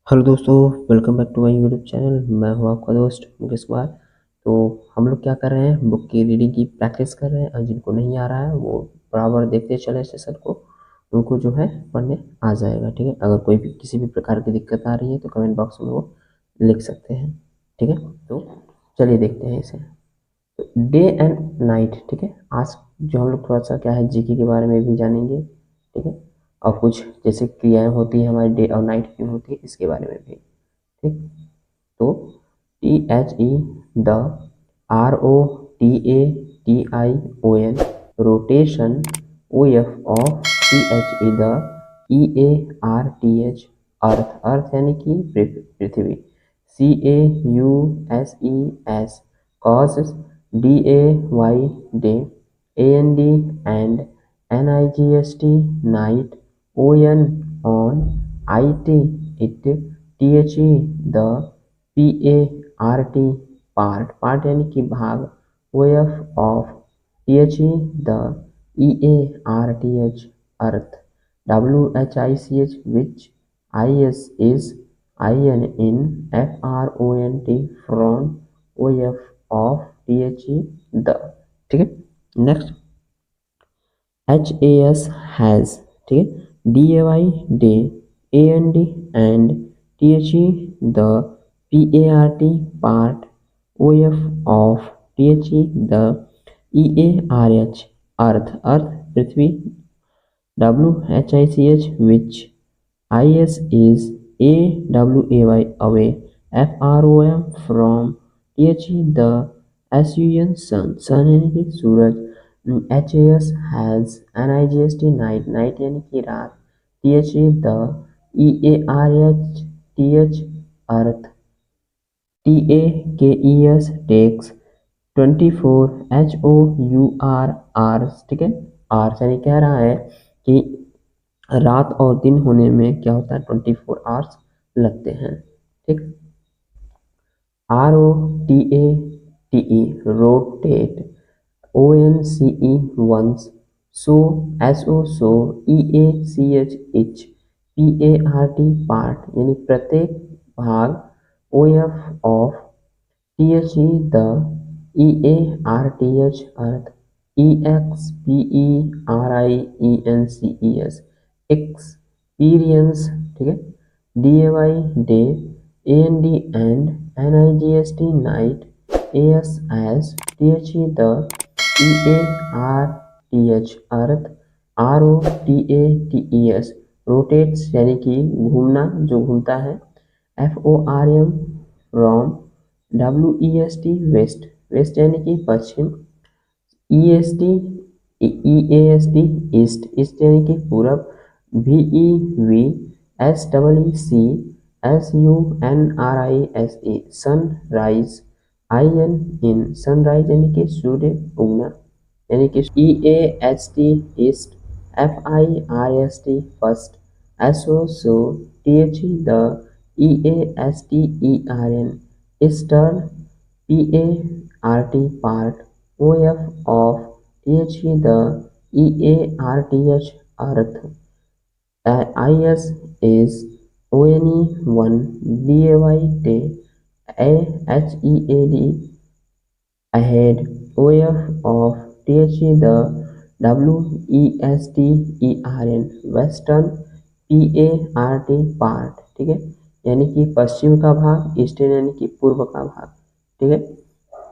Hello दोस्तों, welcome back to my YouTube channel. मैं हूं आपका दोस्त मुकेश कुमार। तो हम लोग क्या कर रहे हैं, बुक की रीडिंग की प्रैक्टिस कर रहे हैं और जिनको नहीं आ रहा है वो बराबर देखते चले सेशन को, उनको जो है पढ़ने आ जाएगा। ठीक है, अगर कोई भी किसी भी प्रकार की दिक्कत आ रही है तो कमेंट बॉक्स में वो लिख सकते हैं। ठीक है, तो चलिए देखते हैं इसे। तो डे एंड नाइट, ठीक है, आज जो हम लोग थोड़ा सा क्या है जीके के बारे में भी जानेंगे। ठीक है, और कुछ जैसे क्रियाएं होती है हमारी डे और नाइट की होती है इसके बारे में भी। ठीक, तो THE the, ROTATION rotation, OF of, THE the, EARTH अर्थ, अर्थ यानी कि पृथ्वी, CAUSES causes, DAY day, AND and NIGST night, on IT it, THE the, PART part, part यानी कि भाग, OF of, THE the, EARTH earth, WHICH which, IS is, IN in, FRONT from, OF of, THE the। ठीक है, next HAS has, ठीक है, DAY day, AND and, THE the, PART part, OF of, THE the, EARH earth, earth Prithvi, WHICH which, IS is, AWAY away, FROM from, THE the, SUN sun, sun यानी कि सूरज, HAS has, NIGST night, night यानी कि रात, THE the, EARH TH earth, TAKES takes, 24 HOUR ठीक है, hours यानी कह रहा है कि रात और दिन होने में क्या होता है 24 आवर्स लगते हैं। ठीक, ROTATE rotate, ONCE once, so, SO EACH each, PART part यानी प्रत्येक भाग, OF of, THE the, EARTH earth, EXPERIENCES experience, ठीक है, DAY day, AND and, NIGST night, AS as, THE the, EARTH earth, ROTATES rotates यानी कि घूमना, जो घूमता है, FORM from, WEST west, west यानी कि पश्चिम, EST EAST ईस्ट, ईस्ट यानी कि पूरब, VEV SEEC SUNRISE sunrise, IN in sunrise यानी कि सूर्य उगना, यानी कि EAST east, FIRST first, SO so, THE the, EASTERN eastern, PART part, OF of, THE the, EARTH earth, IS is, ONE1 DAY day, AHEAD ahead, OF of, THE the, WESTERN western, PART part, ठीक है, यानी कि पश्चिम का भाग, eastern यानी कि पूर्व का भाग। ठीक है,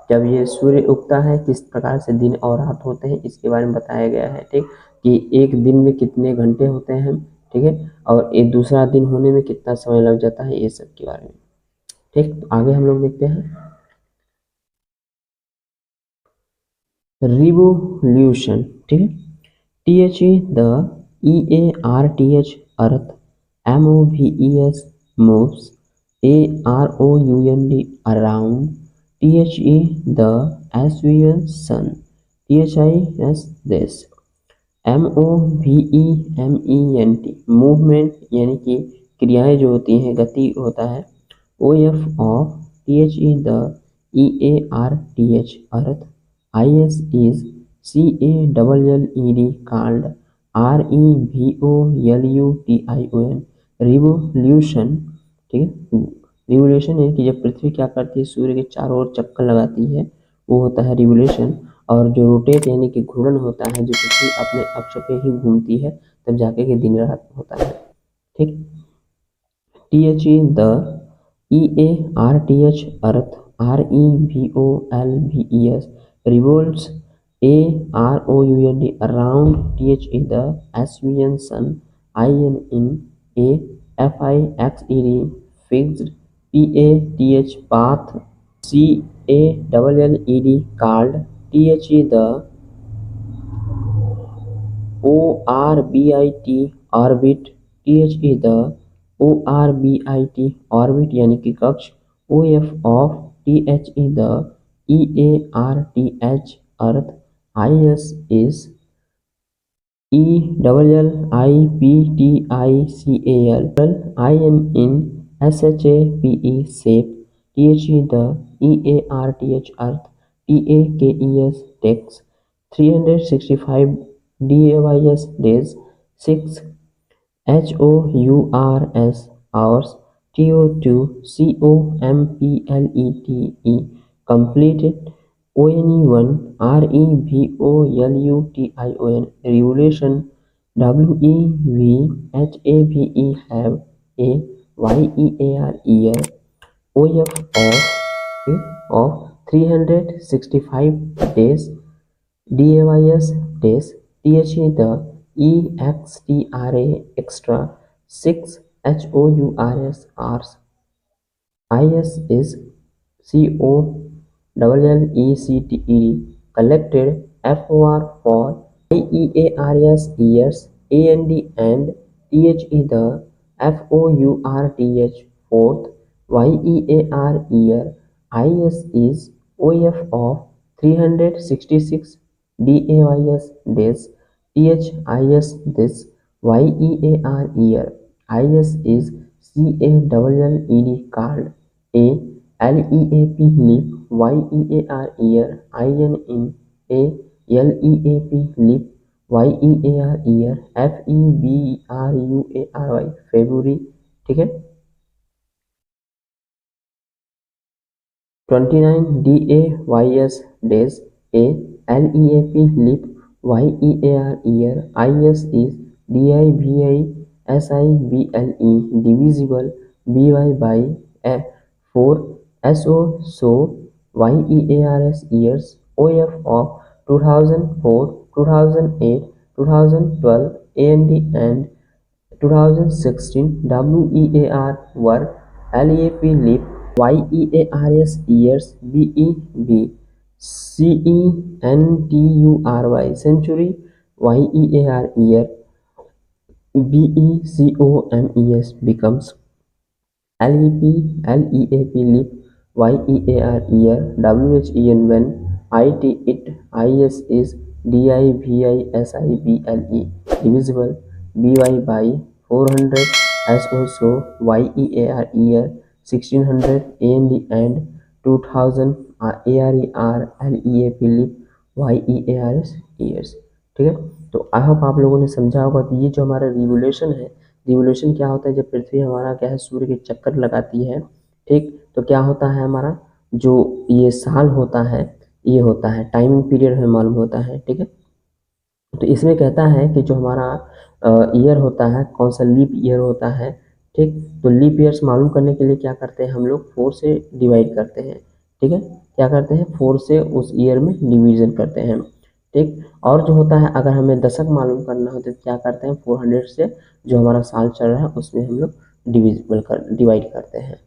जब ये सूर्य उगता है किस प्रकार से दिन और रात होते हैं इसके बारे में बताया गया है। ठीक, कि एक दिन में कितने घंटे होते हैं, ठीक है, और एक दूसरा दिन होने में कितना समय लग जाता है, ये सब के बारे में। ठीक, तो आगे हम लोग देखते हैं रिवोल्यूशन। ठीक है, THE the, EARTH earth, MOVES moves, AROUND around, THE the, SUN sun, THIS this, MOVEMENT movement यानी कि क्रियाएं जो होती हैं, गति होता है, OF of, THE the, EARTH earth, IS is, CALLED called, REVOLUTION revolution, ठीक है। रिवोल्यूशन है कि जब पृथ्वी क्या करती है, सूर्य के चारों ओर चक्कर लगाती है, वो होता है रिवोल्यूशन। और जो रोटेट यानी कि घूर्णन होता है, जो पृथ्वी अपने अक्ष पे ही घूमती है, तब जाके के दिन रात होता है। ठीक। THE the, EARTH earth, REVOLVES revolves, AROUND around, THE the SVN sun, IN in, AFIXED fixed, PATH path, CALLED called, THE the ORBIT orbit, THE the ORBIT orbit यानी कि कक्ष, OF of, THE the EARTH earth, IS is, ELLIPTICAL IN in, SHAPE shape, THE the EARTH earth, TAKES takes, 365 DAYS days, 6 HOURS hours, TO2 COMPLETE completed, ONE1 REVOLUTION revolution, WEVHAVE have, a YEAR year, OF of 365 days, DAYS days, THE the EXTRA extra, 6 HOURS hours, IS is COLLECTED collected, FOR for, IEARS years, and THE the FOURTH fourth, YEAR year, IS is OF of 366 DAYS days, THIS this, YEAR year, IS is CALLED called, a LEAP leap, YEAR year, IN in, a LEAP leap, YEAR year, FEBRUARY February। ठीक है। 29 DAYS days, a LEAP leap, YEAR year, IS is DIVISIBLE divisible, BY by 4 SO so, YEARS years, OF of 2004, 2008, 2012, and 2016, WEAR work, LEAP leap, YEARS years, BEB CENTURY century, YEAR year, BECOMES becomes, LEP leap, YEAR year, WHEN when, IT it, IS is DIVISIBLE divisible, BY by 400, SO so, YEAR year, 1600, and 2000, ARER LEAP leap, YEARS years। ठीक है। तो I hope आप लोगों ने समझा होगा कि ये जो हमारा रिवोल्यूशन है, रिवोल्यूशन क्या होता है, जब पृथ्वी हमारा क्या है, सूर्य के चक्कर लगाती है। ठीक। तो क्या होता है, हमारा जो ये साल होता है, ये होता है टाइमिंग पीरियड हमें मालूम होता है। ठीक है। तो इसमें कहता है कि जो हमारा ईयर होता है, कौन सा लीप ईयर होता है। ठीक। तो लीप ईयर्स मालूम करने के लिए क्या करते हैं हम लोग, 4 से डिवाइड करते हैं। ठीक है। क्या करते हैं, 4 से उस ईयर में डिवीजन करते हैं। ठीक। और जो होता है, अगर हमें दशक मालूम करना हो तो क्या करते हैं, 400 से जो हमारा साल चल रहा है उसमें हम लोग डिवाइड करते हैं।